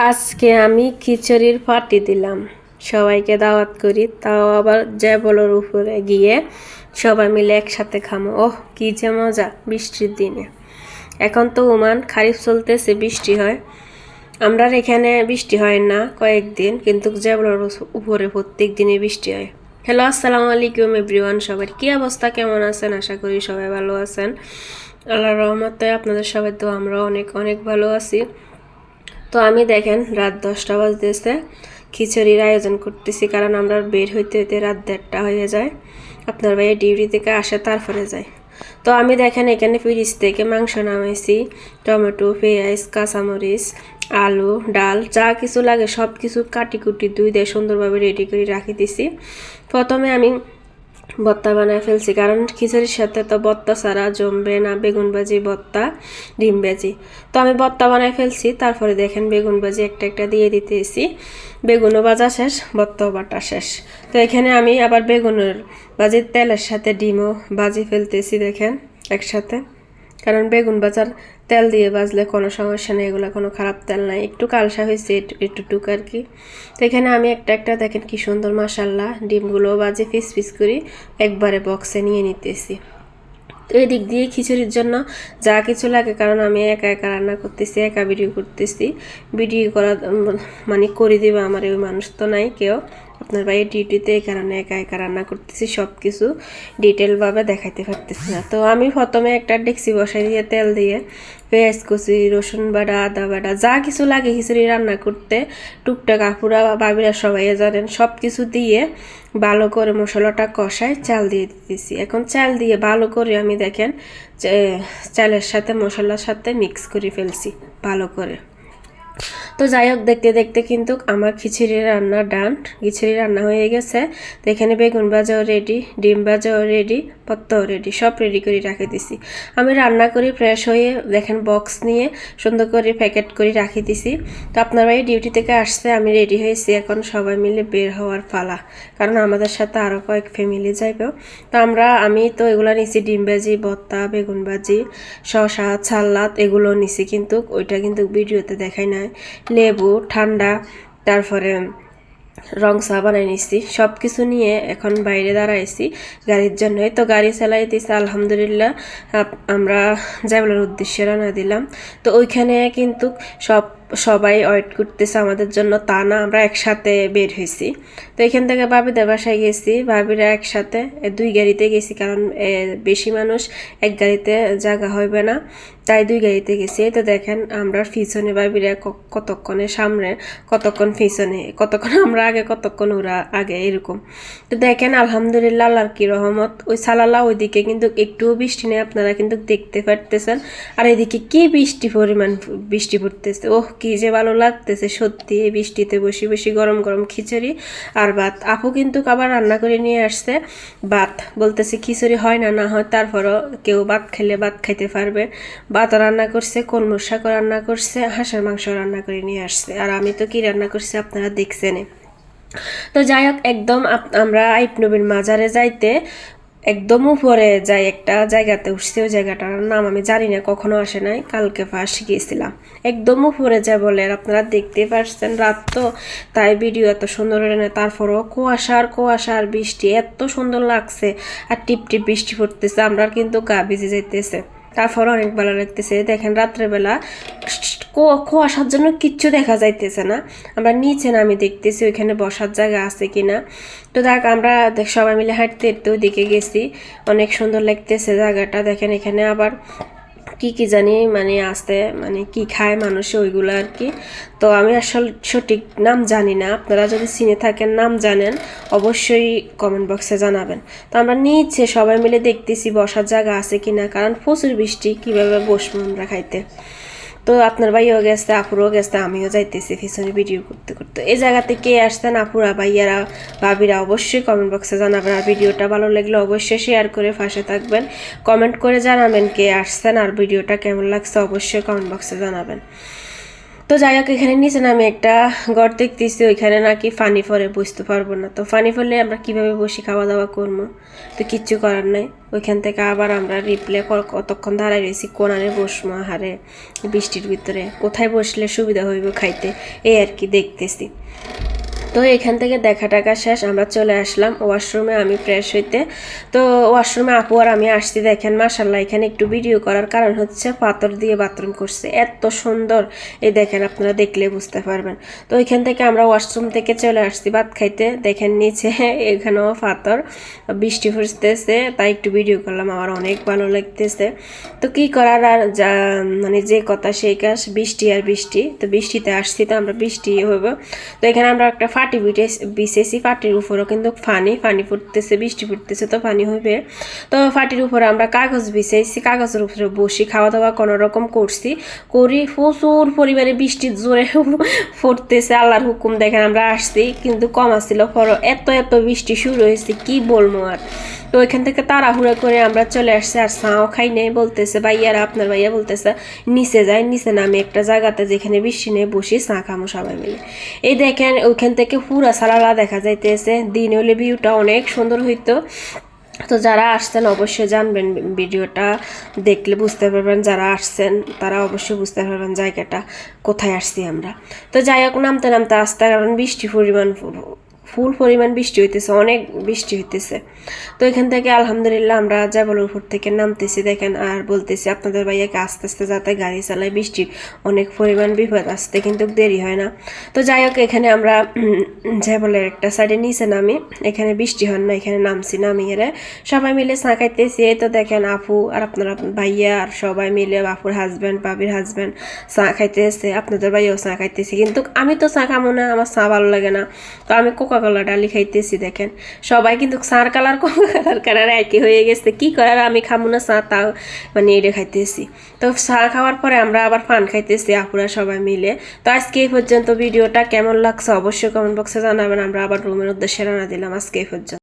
আজকে আমি খিচুড়ির পার্টি দিলাম, সবাইকে দাওয়াত করি, তাও আবার জ্যাবলের উপরে গিয়ে সবাই মিলে একসাথে খামো। ওহ কি যে মজা বৃষ্টির দিনে। এখন তো ওমান খারিফ চলতেছে, বৃষ্টি হয়। আমরা এখানে বৃষ্টি হয় না কয়েকদিন, কিন্তু জ্যাবলের উপরে প্রত্যেক দিনই বৃষ্টি হয়। হ্যালো, আসসালামু আলাইকুম এভরিওয়ান। সবার কি অবস্থা, কেমন আছেন? আশা করি সবাই ভালো আছেন। আল্লাহর রহমতে আপনাদের সবাই তো আমরা অনেক অনেক ভালো আছি। তো আমি দেখেন রাত 10টা বাজতেছে, খিচুড়ির আয়োজন করতেছি, কারণ আমরা বের হইতে হইতে রাত 1:30 হয়ে যায়। আপনার ভাইয়া ডিউটি থেকে আসে তারপরে যায়। তো আমি দেখেন এখানে ফ্রিজ থেকে মাংস নামাইছি, টমেটো, পেঁয়াজ, কাঁচামরিচ, আলু, ডাল, যা কিছু লাগে সব কিছু কাটি কুটি ধুয়ে সুন্দরভাবে রেডি করে রাখি দিছি। প্রথমে আমি ভর্তা বানায় ফেলছি, কারণ খিচুড়ির সাথে তো ভর্তা ছাড়া জমবে না। বেগুন ভাজি, ভর্তা, ডিম ভাজি। তো আমি ভর্তা বানায় ফেলছি, তারপরে দেখেন বেগুন ভাজি একটা একটা দিয়ে দিতেছি। বেগুনও ভাজা শেষ, ভর্তাও বাটা শেষ। তো এখানে আমি আবার বেগুনের ভাজির তেলের সাথে ডিমও ভাজি ফেলতেছি দেখেন একসাথে, কারণ বেগুন ভাজার তেল দিয়ে ভাজলে কোনো সমস্যা নেই, এগুলো কোনো খারাপ তেল নাই, একটু কালসা হয়েছে একটুটুকু আর কি। তো এখানে আমি একটা একটা দেখেন কি সুন্দর মাশাল্লাহ ডিমগুলো ভাজি পিস পিস করি একবারে বক্সে নিয়ে নিতেছি। তো এই দিক দিয়ে খিচুড়ির জন্য যা কিছু লাগে, কারণ আমি একা একা রান্না করতেছি, একা ভিডিও করতেছি, ভিডিও করা মানে করে দেবে আমার ওই মানুষ তো নাই কেউ। আপনার ভাইয়ের ডিউটিতে, এই কারণে একা একা রান্না করতেছি, সব কিছু ডিটেলভাবে দেখাইতে পারতেছি না। তো আমি প্রথমে একটা ডেকচি বসাই দিয়ে তেল দিয়ে পেঁয়াজ কুচি, রসুন বাটা, আদা বাটা, যা কিছু লাগে খিচুড়ি রান্না করতে, টুকটাক আপুরা বাবিরা সবাই জানেন, সব কিছু দিয়ে ভালো করে মশলাটা কষায় চাল দিয়ে দিতেছি। এখন চাল দিয়ে ভালো করে আমি দেখেন চালের সাথে মশলার সাথে মিক্স করে ফেলছি ভালো করে। তো যাই হোক, দেখতে দেখতে কিন্তু আমার খিচুড়ি রান্না ডান, খিচুড়ি রান্না হয়ে গেছে। তো এখানে বেগুন ভাজাও রেডি, ডিম ভাজাও রেডি, ভর্তাও রেডি, সব রেডি করে রাখি দিছি। আমি রান্না করি ফ্রেশ হয়ে দেখেন বক্স নিয়ে সুন্দর করে প্যাকেট করে রাখি দিছি। তো আপনার ভাই ডিউটি থেকে আসছে, আমি রেডি হয়েছি, এখন সবাই মিলে বের হওয়ার পালা, কারণ আমাদের সাথে আরও কয়েক ফ্যামিলি যাইবে। তো আমি তো এগুলো নিছি, ডিম ভাজি, ভর্তা, বেগুন ভাজি, শসা, সালাদ এগুলো নিছি, কিন্তু ওইটা কিন্তু ভিডিওতে দেখাই নাই। লেবু, ঠান্ডা, তারপরে রং চা বানাই নিচ্ছি, সব কিছু নিয়ে এখন বাইরে দাঁড়াইছি গাড়ির জন্য। তো গাড়ি চালাই দিয়েছি আলহামদুলিল্লাহ। আমরা যাওয়ার উদ্দেশ্যে রওনা দিলাম। তো ওইখানে কিন্তু সবাই ওয়েট করতেছে আমাদের জন্য, তা না আমরা একসাথে বের হয়েছি। তো এখান থেকে ভাবিদের বাসায় গেছি, ভাবিরা একসাথে দুই গাড়িতে গেছি, কারণ বেশি মানুষ এক গাড়িতে জায়গা হইবে না, তাই দুই গাড়িতে গেছি। তো দেখেন আমরা পিছনে ভাবিরা কতক্ষণে সামনে, কতক্ষণ পিছনে, কতক্ষণ আমরা আগে, কতক্ষণ ওরা আগে, এরকম। তো দেখেন আলহামদুলিল্লাহ আল্লাহর কি রহমত, ওই সালালা ওইদিকে কিন্তু একটুও বৃষ্টি নেই, আপনারা কিন্তু দেখতে পারতেছেন। আর এদিকে কি পরিমাণ বৃষ্টি পড়তেছে, ওহ কি যে ভালো লাগতেছে সত্যি। এই বৃষ্টিতে বসে বসে গরম গরম খিচুড়ি আর ভাত, আপু কিন্তু আবার রান্না করে নিয়ে আসছে ভাত, বলতেছে খিচুড়ি হয় না না হয়, তারপরও কেউ ভাত খেলে ভাত খাইতে পারবে। ভাত রান্না করছে, কলমুর শাক রান্না করছে, হাঁসের মাংস রান্না করে নিয়ে আসছে, আর আমি তো কি রান্না করছি আপনারা দেখছেন। তো যাই হোক, একদম আমরা আইপনবীর মাজারে যাইতে একদম উপরে যাই একটা জায়গাতে উঠছি, ওই জায়গাটার নাম আমি জানি না, কখনো আসে নাই, কালকে ফার্স্ট গিয়েছিলাম। একদম উপরে যায় বলে, আর আপনারা দেখতে পারছেন রাত তো, তাই ভিডিও এত সুন্দর হয় না, তারপরও কুয়াশা আর বৃষ্টি এত সুন্দর লাগছে, আর টিপ টিপ বৃষ্টি পড়তেছে, আমরা কিন্তু গা ভিজে যাইতেছে, তারপর অনেক ভালো লাগতেছে। দেখেন রাত্রেবেলা কুয়াশার জন্য কিচ্ছু দেখা যাইতেছে না, আমরা নিচে নামি দেখতেছি ওইখানে বসার জায়গা আছে কিনা। তো দেখ আমরা সবাই মিলে হাঁটতে হাঁটতে ওইদিকে গেছি, অনেক সুন্দর লাগতেছে জায়গাটা। দেখেন এখানে আবার কি জানি মানে আসতে, মানে কি খায় মানুষ ওইগুলো আর কি। তো আমি আসলে সঠিক নাম জানি না, আপনারা যদি চিনে থাকেন, নাম জানেন, অবশ্যই কমেন্ট বক্সে জানাবেন। তো আমরা নিচে সবাই মিলে দেখতেছি বসার জায়গা আছে কিনা, কারণ প্রচুর বৃষ্টি, কিভাবে বসবো আমরা খাইতে। তো আপনার ভাইও গেছে, আপুরও গেছে, আমিও যাইতেছি পিছনে ভিডিও করতে করতে। এই জায়গাতে কে আসছেন আপুরা, ভাইয়ারা, ভাবিরা, অবশ্যই কমেন্ট বক্সে জানাবেন। আর ভিডিওটা ভালো লাগলে অবশ্যই শেয়ার করে পাশে থাকবেন, কমেন্ট করে জানাবেন কে আসছেন, আর ভিডিওটা কেমন লাগছে অবশ্যই কমেন্ট বক্সে জানাবেন। তো যাই হোক, এখানে নিচে নামে একটা ঘর দেখতেছি, ওইখানে নাকি পানি পরে বসতে পারবো না। তো পানি পড়লে আমরা কিভাবে বসে খাওয়া দাওয়া করবো, তো কিচ্ছু করার নাই। ওইখান থেকে আবার আমরা রিপ্লে কতক্ষণ দাঁড়াই রয়েছি, কোনারে বসবো হারে বৃষ্টির ভিতরে, কোথায় বসলে সুবিধা হইব খাইতে, এই আর কি দেখতেছি। তো এখান থেকে দেখা টাকা শেষ, আমরা চলে আসলাম ওয়াশরুমে, আমি ফ্রেশ হইতে। তো ওয়াশরুমে আপু আর আমি আসছি, দেখেন মাশাল্লাহ এখানে একটু ভিডিও করার কারণ হচ্ছে পাথর দিয়ে বাথরুম করছে, এত সুন্দর, এই দেখেন আপনারা দেখলে বুঝতে পারবেন। তো এখান থেকে আমরা ওয়াশরুম থেকে চলে আসছি ভাত খাইতে, দেখেন নিচে এখানেও পাথর, বৃষ্টি পড়তেছে তাই একটু ভিডিও করলাম, আমার অনেক ভালো লাগতেছে। তো কি করার, আর যা মানে যে কথা সেই কাজ, বৃষ্টি আর বৃষ্টি, তো বৃষ্টিতে আসছি, তো আমরা বৃষ্টি হইব। তো এখানে আমরা একটা ফাটি বিছেছি, ফাটির উপরও কিন্তু পানি পড়তেছে, বৃষ্টি পড়তেছে তো পানি হইবে। তো ফাটির উপরে আমরা কাগজ বিছাইছি, কাগজের উপরে বসি খাওয়া দাওয়া কোনো রকম করি প্রচুর পরিমাণে বৃষ্টির জোরে পড়তেছে, আল্লাহর হুকুম। দেখেন আমরা আসছি কিন্তু কম আসছিল, এত বৃষ্টি শুরু হয়েছে কি বলবো আর। তো ওইখান থেকে তাড়াহুড়া করে আমরা চলে আসছি, আর চাও খাই নেই, বলতেছে ভাইয়ারা, আপনার ভাইয়া বলতেছে নিচে যাই, নিচে নামে একটা জায়গাতে যেখানে বৃষ্টি নেই বসি চা খামো সবাই মিলে। এই দেখেন ওইখান থেকে পুরা সালালা দেখা যাইতেছে, দিন হলে ভিউটা অনেক সুন্দর হইতো। তো যারা আসছেন অবশ্যই জানবেন, ভিডিওটা দেখলে বুঝতে পারবেন, যারা আসছেন তারা অবশ্যই বুঝতে পারবেন জায়গাটা কোথায় আসছি আমরা। তো যাই হোক, নামতে নামতে আসতে, কারণ বৃষ্টি ফুল পরিমাণ বৃষ্টি হইতেছে, অনেক বৃষ্টি হইতেছে। তো এখান থেকে আলহামদুলিল্লাহ আমরা জাবালের উপর থেকে নামতেছি, দেখেন, আর বলতেছি আপনাদের ভাইয়াকে আস্তে আস্তে যাতে গাড়ি চালায়, বৃষ্টি অনেক পরিমাণ বিপদ, আসতে কিন্তু দেরি হয় না। তো যাই হোক, এখানে আমরা জাবালের একটা সাইডে নিচে নামি, এখানে বৃষ্টি হন না, এখানে নামিয়ে সবাই মিলে চা খাইতেছি। এই তো দেখেন আপু আর আপনারা ভাইয়া আর সবাই মিলে, আপুর হাজব্যান্ড বাবির হাজব্যান্ড চা খাইতেছে, আপনাদের ভাইয়াও চা খাইতেছি। কিন্তু আমি তো চা খামো না, আমার চা ভালো লাগে না, তো আমি কোকা কোলা ডালি খাইতেছি। দেখেন সবাই কিন্তু চার কালার কোকা কালার একই হয়ে গেছে, কি করার, আমি খামো না চা, তাও মানে এটা খাইতেছি। তো চা খাওয়ার পরে আমরা আবার পান খাইতেছি আপুরা সবাই মিলে। তো আজকে এই পর্যন্ত, ভিডিওটা কেমন লাগছে অবশ্যই কমেন্ট বক্সে জানাবেন। আমরা আবার রুমের উদ্দেশ্যে রানা দিলাম আজকে এই পর্যন্ত।